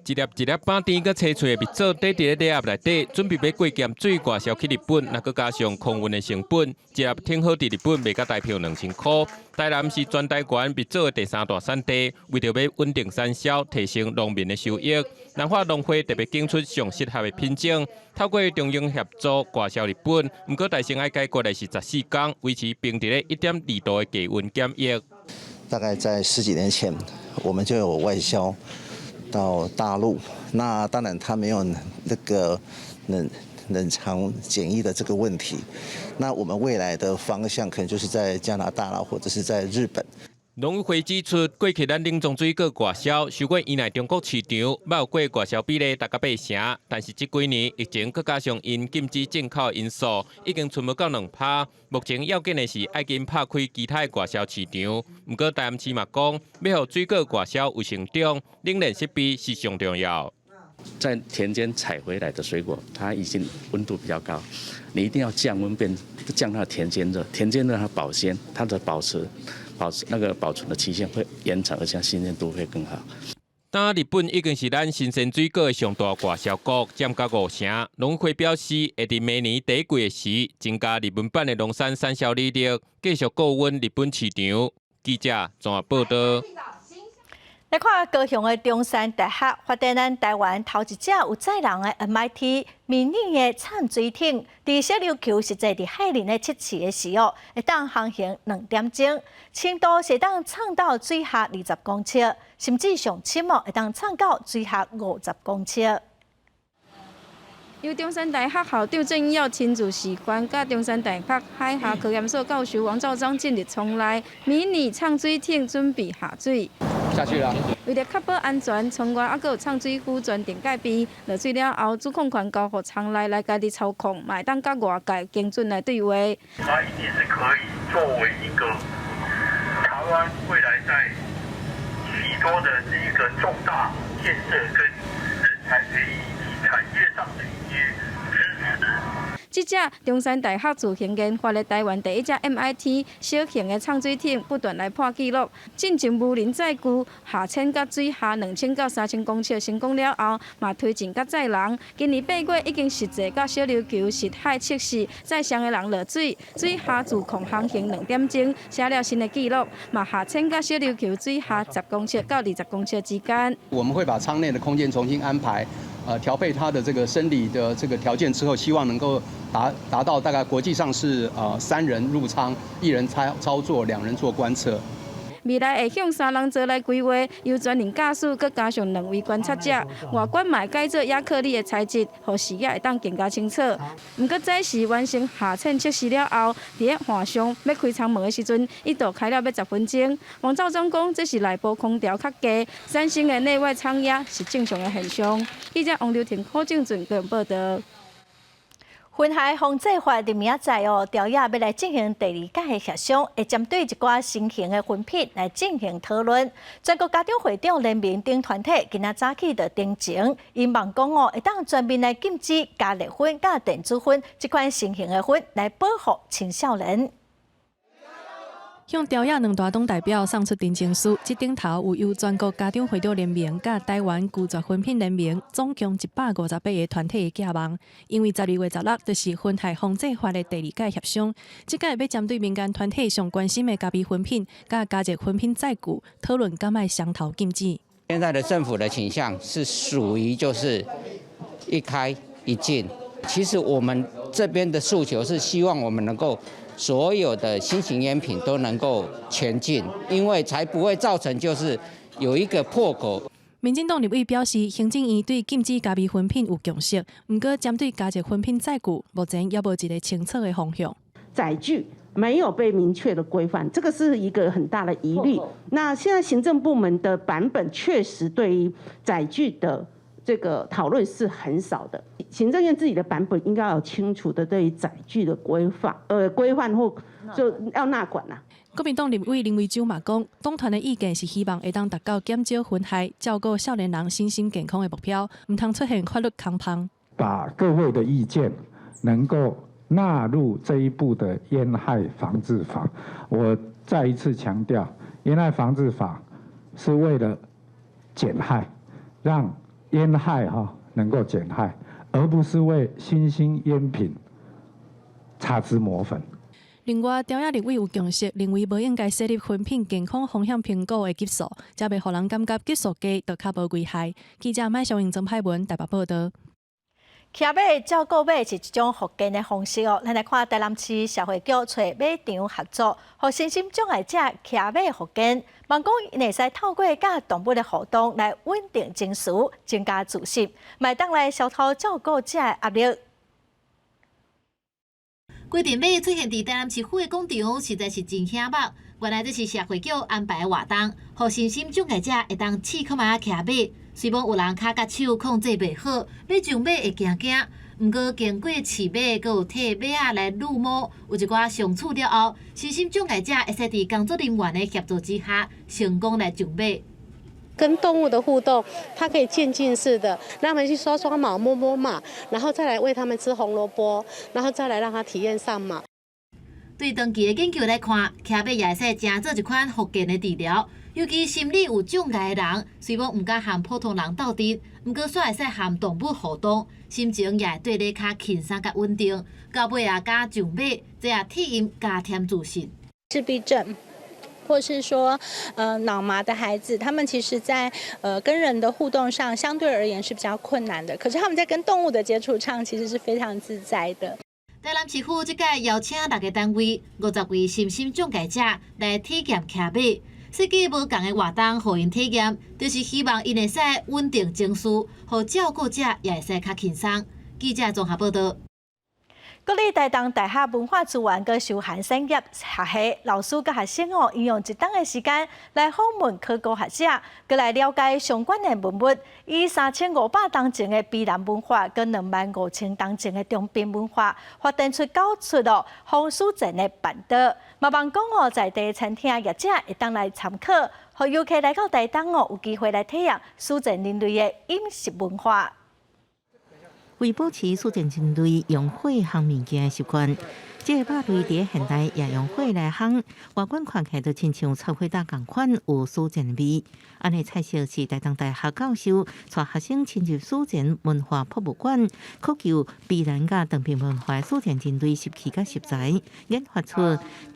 一粒一粒板甜佮青翠的蜜枣，底伫咧盒内底，准备要过检水外销去日本，若佮加上空运的成本，一粒挺好伫日本卖甲大票2000块。台南是全台湾蜜枣的第3大产地，为着要稳定产销，提升农民的收益，南华农会特别选出上适合的品种，透过中英协助外销日本。不过大城爱解决的是14天，维持冰伫咧1.2度的低温检疫。大概在10几年前，我们就有外销到大陆，那当然它没有那个冷藏检疫的这个问题。那我们未来的方向可能就是在加拿大啦，或者是在日本。农委会指出，过去咱冷总水果外销受过院内中国市场，要有过外销比例达到8成，但是这几年疫情佮加上因禁止进口因素，已经存无到2%。目前要紧的是爱紧拍开其他的外销市场。不过台南市嘛讲，要让水果外销有成长，冷链设备是上重要。在田间采回来的水果，它已经温度比较高，你一定要降温降它的田间热，田间热它保鲜，它的保存的期限会延长，而且新鲜度会更好。但日本已经是咱新鲜水果的上大外销国，占到5成。农委会表示，会伫明年第一季的时增加日本版的农产产销履历，继续顾稳日本市场。记者综合报道。来看高雄的中山大学发展咱台湾头一只有载人的 MIT 迷你的潜水艇，伫小琉球实际伫海面的测试的时候，会当航行2点钟，深度是当潜到水下20公尺，甚至上深哦会当潜到水下50公尺。由中山大学校长郑耀亲自示范，甲中山大学海下科研所教授王兆章进入舱内，迷你潜水艇准备下水。下去了。为了确保安全，舱外还有潜水夫全程戒备。落水了后，主控权交予舱内来家己操控，嘛会当甲外界精准来对话。它一定是可以作为一个台湾未来在许多的这一个重大建设跟人才培育以及产业上的一些支持。这只中山大学自行研发的台湾第一只 MIT 小型的潜水艇，不断来破纪录，进前无人载具下潜到水下2000到3000公尺成功了后，嘛推进甲载人。今年8月已经实际到小琉球实海测试，载上的人落水，水下自控航行2点钟，写了新的纪录，嘛下潜到小琉球水下10公尺到20公尺之间。我们会把舱内的空间重新安排。调配它的这个生理的这个条件之后，希望能够达到大概国际上是3人入舱，1人操作，2人做观测。未来会向3人座来规划，由专人驾驶，佮加上2位观察者。外观嘛改做亚克力的材质，互视野会当更加清楚。不过这时完成下潜测试了后，伫岸上要开舱门的时阵，一度开了要10分钟。王兆章讲，这是内部空调较低，产生的内外舱压是正常的现象。记者王刘婷、柯正俊个人报道。云海防治法伫明仔载调野要来进行第2届的协商，会针对一寡新型的粉品来进行讨论。全国家长会长联名等团体今仔早起就登情，因望讲会当全面来禁止加热粉、加电子粉这款新型的粉，来保护青少年。向调野2大党代表送出陈情书，这顶头有由全国家长会长联盟、甲台湾拒绝粉品联盟，总共158个团体的寄望。因为12月16就是云海防治法的第2届协商，这届要针对民间团体上关心的加味粉品、甲加热粉品载具，讨论敢卖双头禁止。现在的政府的倾向是属于就是一开一禁。其实我们这边的诉求是希望我们能够。所有的新型烟品都能够全禁，因为才不会造成就是有一个破口。民进党立委表示，行政院对禁止加味粉品有共识，不过针对加热粉品载具，目前也无一个清楚的方向。载具没有被明确的规范，这个是一个很大的疑虑。那现在行政部门的版本确实对于载具的这个讨论是很少的。行政院自己的版本应该有清楚的对于载具的规范或就要纳管啦。国民党立委林维洲嘛讲，党团的意见是希望会当达到减少危害、照顾少年人身心健康的目标，唔通出现法律空旁。把各位的意见能够纳入这一步的烟害防治法。我再一次强调，烟害防治法是为了减害，让烟害能够减害，而不是为新兴烟品擦脂抹粉。另外，调野立委有共识，认为无应该设立粉品健康风险评估的级数，才袂互人感觉级数低就较无危害。记者麦小英、曾派文台北报道。骑马照顾马是一种福建的方式咱来看台南市社会局找马场合作，互身心障碍者骑马福建。望讲因会使透过甲动物的互动来稳定情绪，增加自信，卖当来消除照顾者的压力。规定马出现伫台南市府的广场，实在是真显目。原来这是社会局安排的活动，让身心障碍者会当试看卖骑马。虽然有人脚甲手控制袂好，要上马会惊惊，毋过经过饲马，佮有替马仔来撸毛，有一寡相处了后，身心障碍者会使伫工作人员的协助之下，成功来上马。跟动物的互动，它可以渐进式的，让他们去刷刷毛、摸摸马，然后再来喂他们吃红萝卜，然后再来让他体验上马。对长期的研究来看，骑马也会使正做一款复健的治疗，尤其心理有障碍的人，虽然毋敢和普通人斗阵，毋过煞会使和动物互动，心情也会对咧较轻松甲稳定。到尾啊，加上马，这也替因加添自信。自闭症。或是说，脑麻的孩子，他们其实在跟人的互动上，相对而言是比较困难的。可是他们在跟动物的接触上，其实是非常自在的。台南市府即届邀请6个单位，50位身心障碍者来体验骑马，设计无同的活动，互因体验，就是希望因会使稳定情绪，互照顾者也会使较轻松。记者综合报道。国立台东大学文化资源佮休闲产业学系老师佮学生应用一档的时间来访问考古学者，佮来了解相关的文物，以3500当前的卑南文化佮25000当前的中滨文化，发展出9出风书镇的板道。嘛，望讲在地餐厅业者会当来参考，互游客来到台东有机会来体验书镇人类的饮食文化。为保持书镇人类用火烘物件的习惯，这个肉类伫现代也用火来烘，外观看起来就亲像炒火打同款，有书镇味。安尼菜色是台东大学教授带学生亲入书镇文化博物馆，考究卑南甲长滨文化书镇人类食器甲食材，研发出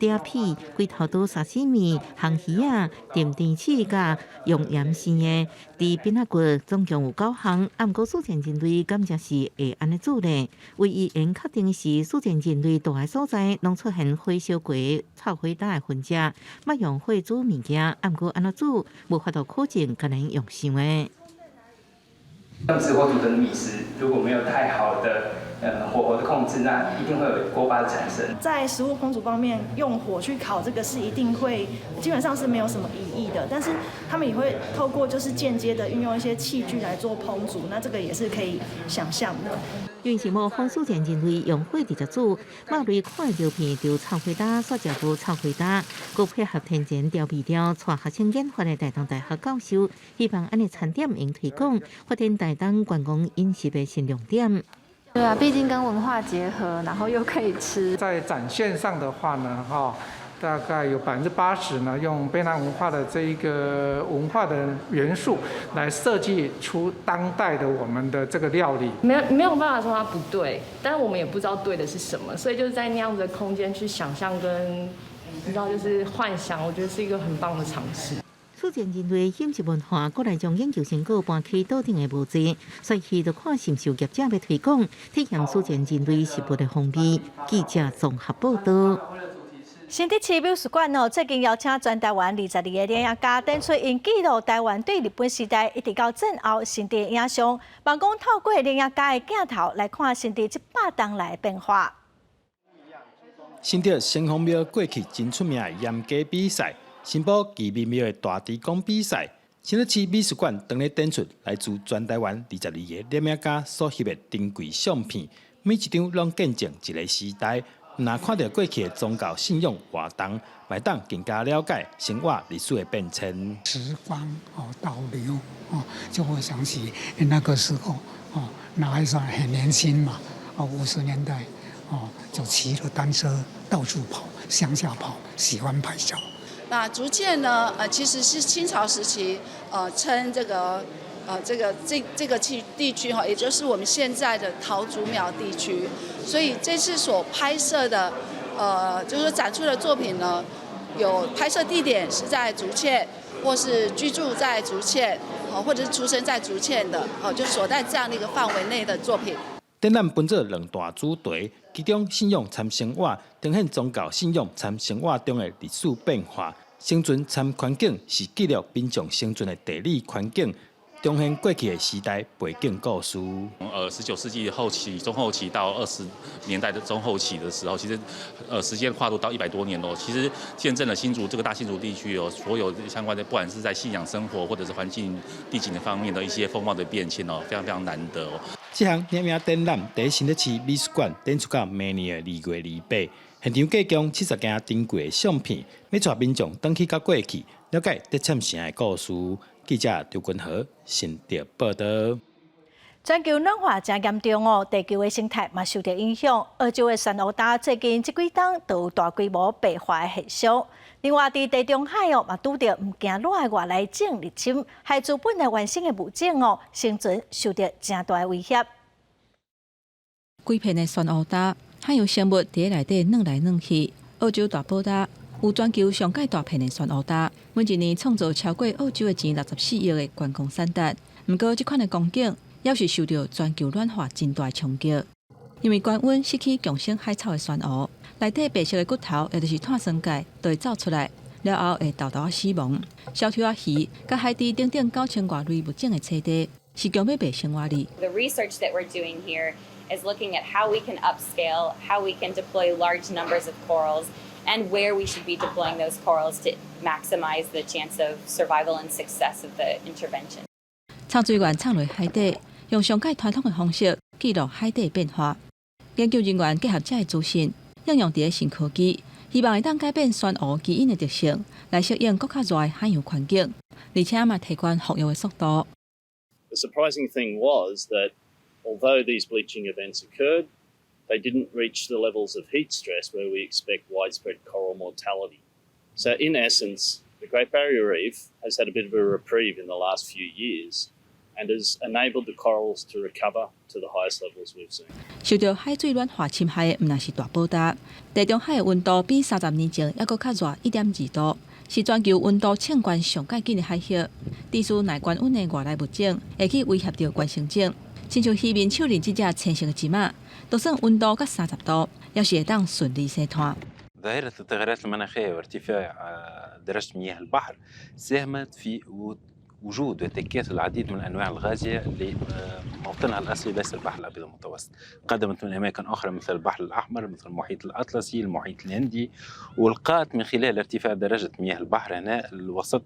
嗲皮、龟头刀沙西米、烘鱼啊、甜甜翅甲用盐生的。伫滨仔骨总共有9项，毋过书镇人类感觉是会安尼做呢？唯一应确定是书镇人类大个所在，拢出现火烧过炒火打的痕迹，莫用火煮物件，毋过安怎煮无法度可证，可能用想的。像直火煮的米食，如果没有太好的火候的控制，那一定会有锅巴的产生。在食物烹煮方面，用火去烤这个是一定会，基本上是没有什么疑义的。但是他们也会透过就是间接的运用一些器具来做烹煮，那这个也是可以想象的。因是无风书镇人类用火直接煮，肉类看照片就炒火打、刷椒布炒火打，佮配合天然调味料，带学生研发的台东大学教授，希望安尼餐点用推广，发展台东观光饮食的新亮点。对啊，毕竟跟文化结合，然后又可以吃。在展现上的话呢，大概有80%呢，用卑南文化的这一个文化的元素来设计出当代的我们的这个料理。没有办法说它不对，但是我们也不知道对的是什么，所以就是在那样子的空间去想象跟你知道就是幻想，我觉得是一个很棒的尝试。书镇人类饮食文化，过来将研究成果搬去岛顶的物质，所以去就看是毋是有业者要推广，体验书镇人类食物的风味。记者综合报道。新竹市美术馆最近邀请全台湾22个电影家，展出因记录台湾对日本时代一直到战后新竹影像，望讲透过电影家的镜头来看新竹100年来的变化。新竹先锋庙过去真出名的演歌比赛。新埔奇美庙的大猪公比赛，新竹市美术馆当日展出来自全台湾22个摄影家所翕的珍贵相片，每一张拢见证一个时代。若看到过去的宗教信仰活动，来当更加了解生活历史的变迁。时光倒流就会想起那个时候那还算很年轻嘛，50年代就骑着单车到处跑，乡下跑，喜欢拍照。那竹堑呢？其实是清朝时期，称这个地区也就是我们现在的桃竹苗地区。所以这次所拍摄的，就是展出的作品呢，有拍摄地点是在竹堑，或是居住在竹堑，或者是出生在竹堑的，就所在这样的一个范围内的作品。展览分做2大主题，其中信仰参生活，呈现宗教信仰参生活中的历史变化；生存参环境是记录民众生存的地理环境。重现过去的时代背景故事。19世纪后期、中后期到20年代的中后期的时候，其实时间跨度到100多年哦，其实见证了新竹这个大新竹地区有所有相关的，不管是在信仰生活或者是环境地景的方面的一些风貌的变迁哦，非常非常难得哦。这项名名展览在新德市美术馆展出到明年的2月28日，现场计供70件珍贵的相片，要带民众回去到过去，了解德참城的故事。记者刘君和新竹报道。全球暖化真严重哦，地球的生态嘛受到影响。澳洲的珊瑚礁最近这几冬都有大规模白化的现象。另外，伫地中海哦，嘛拄到唔惊热的外来种入侵，害资本来原生的物种哦，生存受到真大的威胁。几片的珊瑚礁，含有生物伫内底软来软去。澳洲大宝礁有全球上界大片的珊瑚礁，每一年创造超过澳洲的钱64亿的观光产值。不过，这款的光景也是受到全球暖化真大冲击，因为高温失去共生海草的珊瑚，内底白色的骨头，也就是碳酸钙，就会走出来，了后会豆豆死亡。小条啊鱼，甲海底顶9000多类物种的栖地，是强要白生活力。The research that we're doing here is looking at how we can upscale, how we can deploy large numbers of corals, and where we should be deploying those corals to maximize the chance of survival and success of the intervention. 插水源插落海底，用上界传统的方式记录海底变化。研究人员结合这些资讯，应用伫新科技，希望会当改变珊瑚基因的特性，来适应更较热的海洋环境，而且嘛提高复育的速度。The surprising thing was that although these bleaching events occurred, they didn't reach the levels of heat stress where we expect widespread coral mortality. So in essence, the Great Barrier Reef has had a bit of a reprieve in the last few years and has enabled the corals to recover to the highest levels we've seen. 受到海水暖化侵害的，毋但是大宝礁，地中海的温度比30年前还佫较热1.2度，是全球温度升高上界紧的海域。地处耐高温的外来物种会去威胁到原生种，亲像鱼面手里这只青色的蚱蜢，就算温度到30度，也是会当顺利生态。ظاهرة التغيرات المناخية وارتفاع درجة مياه البحر ساهمت في وجود وتكاثر العديد من الأنواع الغازية اللي موطنها الأصلي ليس البحر الأبيض المتوسط، قدمت من أماكن أخرى مثل البحر الأحمر مثل المحيط الأطلسي، المحيط الهندي، ولقات من خلال ارتفاع درجة مياه البحر هنا الوسط.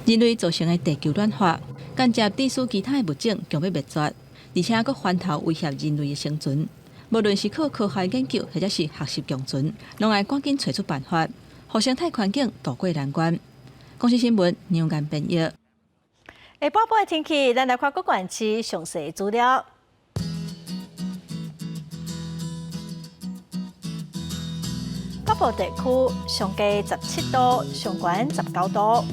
人类造成的地球暖化，间接致使其他的物种强要灭绝，而且佫翻头威胁人类的生存。无论是靠科学研究，或者是学习共存，拢爱赶紧找出办法，互生态环境渡过难关。公司新闻杨眼编译。下晡的天气，咱来看各县市详细资料。北部地区上低17度，上悬19度。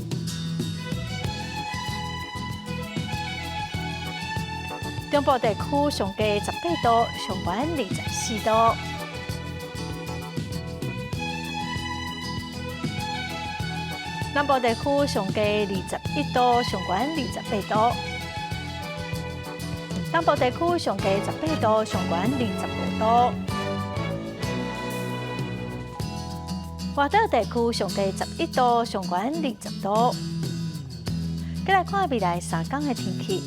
中部地区上低18度，上悬24度。南部地区上低21度，上悬28度。东部地区上低18度，上悬25度。外岛地区上低11度，上悬20度。再来看未来3天的天气。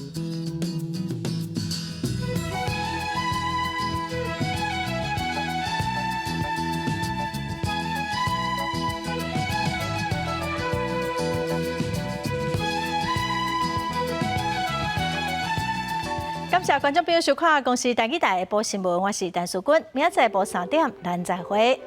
感谢观众朋友收看《公视台记台下晡新闻》，我是陈淑君，明仔载下晡3点，咱再会。